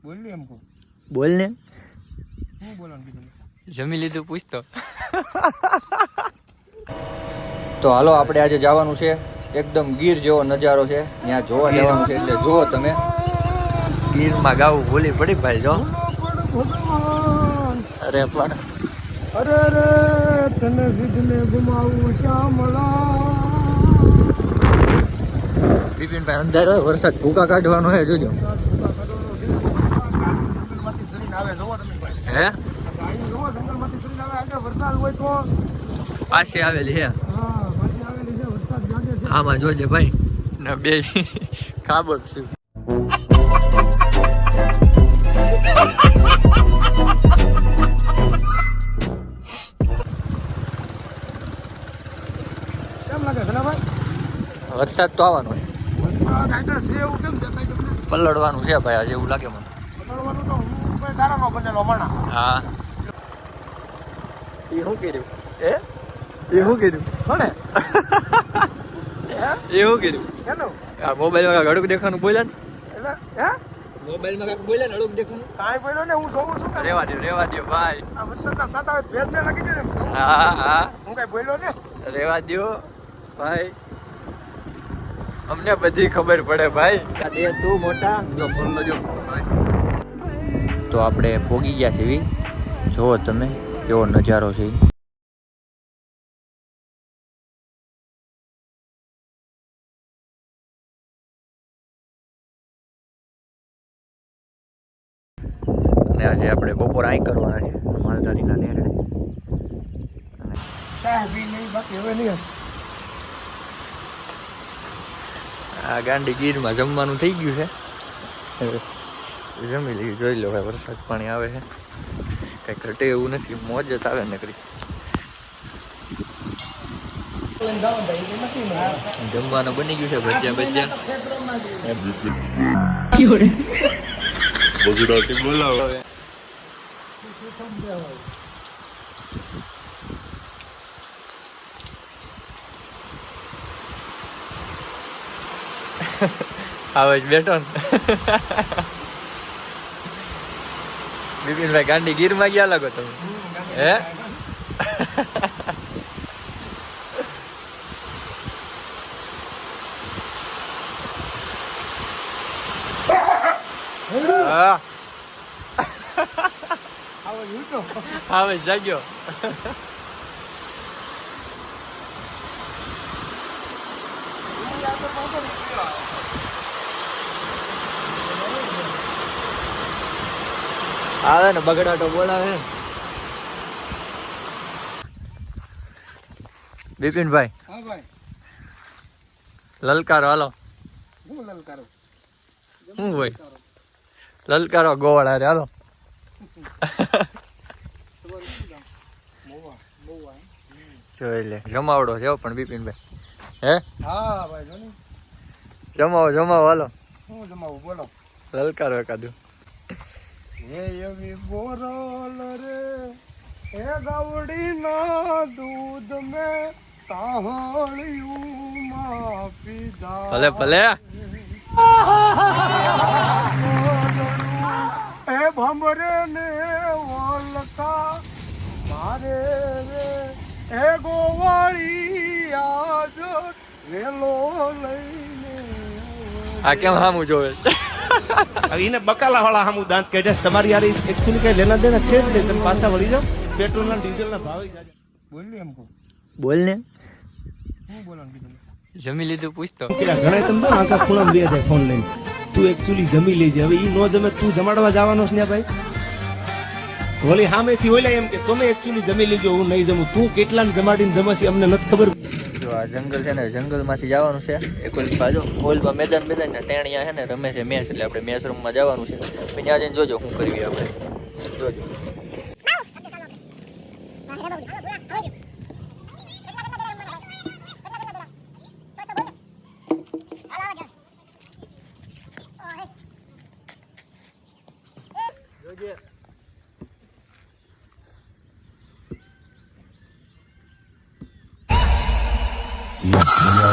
બોલ ને એમ કહો. બોલ ને. હું બોલવાનું કીધું? જમી લીધું પૂછતો. તો હાલો આપણે આજે જવાનું છે એકદમ ગીર જેવો નજારો છે ત્યાં જોવા જવાનું છે એટલે જુઓ તમે. ગીરમાં ગાવું ભૂલી પડી ભાઈ જો. અરે પણ અરે રે તને સિદ્ધને ગુમાવું શ્યામળા. બિપિનભાઈ અંધારો વરસાદ ભૂકા કાઢવાનો છે જોજો. હે વરસાદ હોય તો પાસે આવેલી હે પાછી આવેલી છે. વરસાદ જાગે છે. આમાં જોજે ભાઈ ના બે ખાબર છું. કેમ લાગે ઘનાભાઈ? વરસાદ તો આવવાનો હોય. વરસાદ આગળ છે એવું કેમ દેખાય તમને? પલળવાનું છે ભાઈ આજે એવું લાગે મને. પકડવાનું તો હું ભાઈ તારાનો બનેલો મણા. હા એ શું કર્યું એ શું કર્યું કોને? એ શું કર્યું કેનું? આ મોબાઈલમાં કાંઈક હડુક દેખાનું બોલ્યા ને એટલે હે મોબાઈલમાં કાંઈક બોલ્યા ને હડુક દેખાનું. કાંઈ બોલ્યો ને હું જોઉં છું. રેવા દો ભાઈ. આ વરસાદના સાટા ભેજ ને લાગી ગયો ને. હા હા હું કાંઈ બોલ્યો ને. રેવા દો ભાઈ અમને બધી ખબર પડે ભાઈ. દે તું મોટા જો ફોન જો તો આપણે પોગી ગયા છીએ. જુઓ તમે કેવો નજારો છે. અને આજે આપણે બપોર આઈ કરવાના છે માલધારીના નેરડે. બાકી હવે નહીં. આ ગાંડી ગીરમાં જમવાનું થઈ ગયું છે. જમી લઈએ જોઈ લો ભાઈ વરસાદ પાણી આવે છે કઈ ઘટે એવું નથી. મોજ જ આવે નકરી. જમવાનું બની ગયું છે ભજીયા ગુજરાતી બોલાવો. આવે જ બેઠો ને બિપિનભાઈ ગાંડી ગીરમાં ગયા લાગો તમે હે. આવે જાગ્યો. આવે ને બગડાટો બોલાવે. બિપિનભાઈ હા ભાઈ. લલકારો હાલો. હું લલકારો? શું ભાઈ લલકારો ગોવાળા રે હાલો. જોઈ લે જમાવડો છે પણ બિપિનભાઈ હે. હા ભાઈ જો ને. જમાવો હાલો. હું જમાવું બોલો. લલકારો એકાદું. હે એવી ગોરલ રે હે ગાવડીના દૂધ મે તાહળિયું માં પીધા. ભલે ભલે એ ભમરે ને વલકા મારે રે એ ગોવાળી આજ વેલો લઈને. આ કેમ હામું જોવે હવે એને બકાલા વાળા સામું દાંત કાઢે. તમારી યાર એકચ્યુઅલી કઈ લેના દેના છે જ નહીં. તમે પાછા વળી જાઓ. પેટ્રોલ ના ડીઝલ ના ભાવ જાજે. બોલ ને એમ કહો. બોલ ને. હું બોલવાનું કીધું? જમી લીધું પૂછતો. ઘણા તમે આખા ખૂણામાં બે જાય ફોન લઈને. તું એકચ્યુઅલી જમી લેજે. હવે ઈ નો જમે તું જમાડવા જવાનો છે ને ભાઈ. વળી સામેથી ઓલા એમ કે તમે એકચ્યુઅલી જમી લેજો હું નહીં જમું. તું કેટલાને જમાડીને જમાશી અમને નથી ખબર. જો આ જંગલ છે ને જંગલમાંથી જવાનું છે એક બાજુ હોલમાં મેદાન ને ટેણિયા છે ને રમે છે મેચ એટલે આપણે મેચ રૂમમાં જવાનું છે. ત્યાં જઈને જોજો શું કરવી આપણે જોજો.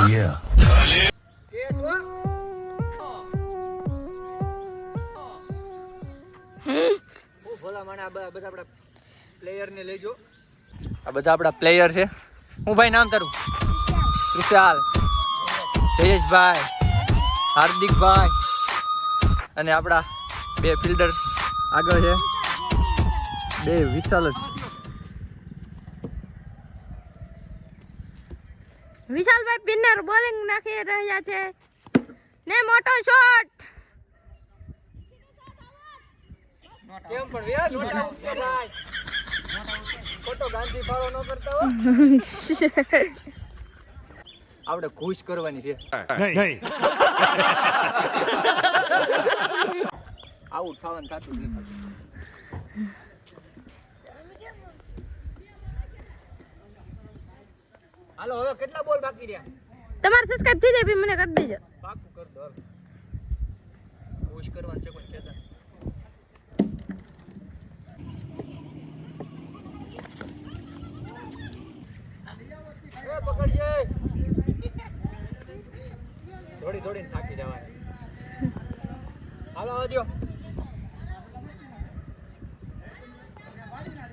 Yeah. આ બધા આપણા પ્લેયર છે. હું ભાઈ નામ તારું? વિશાલ, જયેશભાઈ, હાર્દિકભાઈ અને આપણા 2 ફિલ્ડર આગળ છે. 2 વિશાલ જ. વિશાલભાઈ પિનર બોલિંગ નાખી રહ્યા છે ને મોટો શોટ. કેમ પણ યાર નોટ આઉટ છે ભાઈ. ખોટો ગાંધી ફાળો ન કરતા હો. આપણે ખુશ કરવાની છે. નહીં આઉટ થવાનું થતું જ નથી. હાલો હવે કેટલા બોલ બાકી રહ્યા? તમારે સબસ્ક્રાઇબ થઈ જાય મને કરી દેજો. પાકું કર દો. ખુશ કરવાનું છે કોઈ ચેતન. એ પકડજે. દોડીને થાકી જવાય. હાલો આવજો.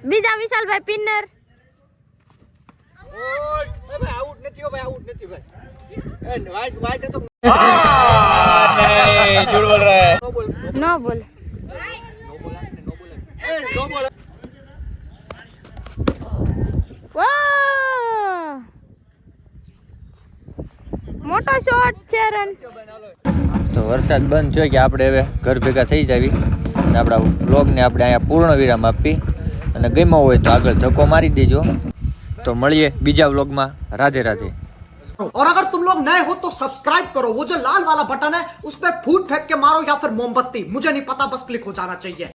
બીજા વિશાલભાઈ પિનર. ઓય એ ભાઈ આઉટ નથી હો ભાઈ, આઉટ નથી ભાઈ. એ વાઈટ તો નહીં ઝૂઠ બોલ રહા હે. નો બોલ. નો બોલ. નો બોલ. વાહ, મોટો શોટ છે રન. તો વરસાદ બંધ થયો કે આપણે હવે ઘર ભેગા થઈ જાવી અને આપણા બ્લોગને આપણે અહીંયા પૂર્ણ વિરામ આપી અને ગમ્યો હોય તો આગળ ધક્કો મારી દેજો. તો મળીએ બીજા વ્લોગમાં. રાધે રાધે. और अगर तुम लोग नए हो तो सब्सक्राइब करो, वो जो लाल वाला बटन है उस पर फूट फेंक के मारो या फिर मोमबत्ती, मुझे नहीं पता, बस क्लिक हो जाना चाहिए.